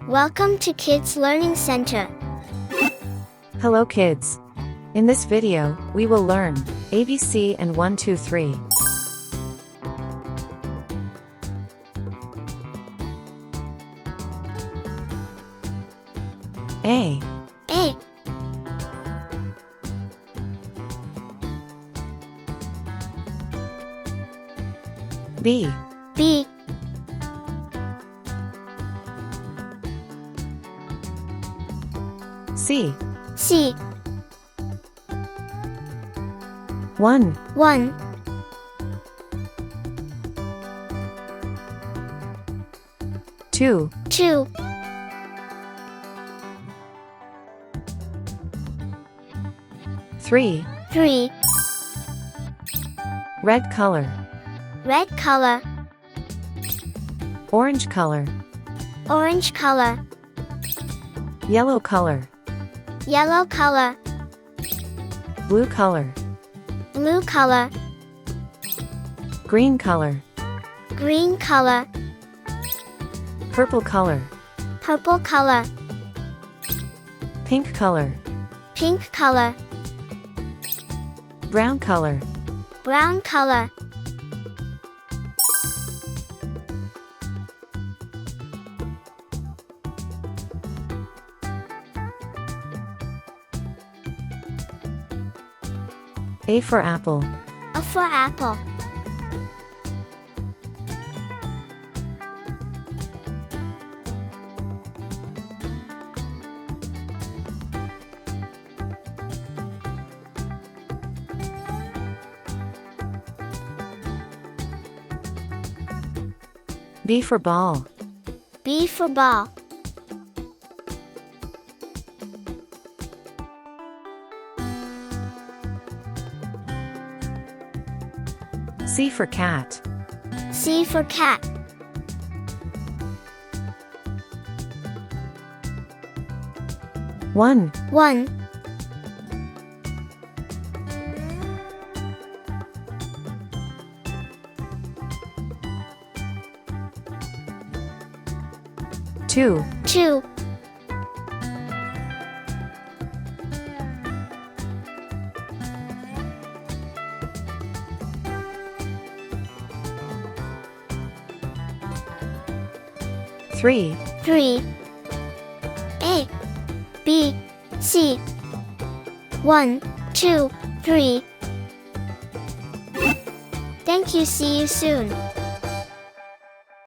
Welcome to Kids Learning Center. Hello kids. In this video, we will learn ABC and 1, 2, 3. A. A. B. B. C. C. 1. 1. 2. 2. 3. 3. Red color. Red color. Orange color. Orange color. Yellow color. Yellow color. Blue color. Blue color. Green color. Green color. Purple color. Purple color. Pink color. Pink color. Brown color. Brown color. A for apple. A for apple. B for ball. B for ball. C for cat. C for cat. One. 1. 2. 2. 3. 3. A. B. C. 1, 2, 3. Thank you. See you soon.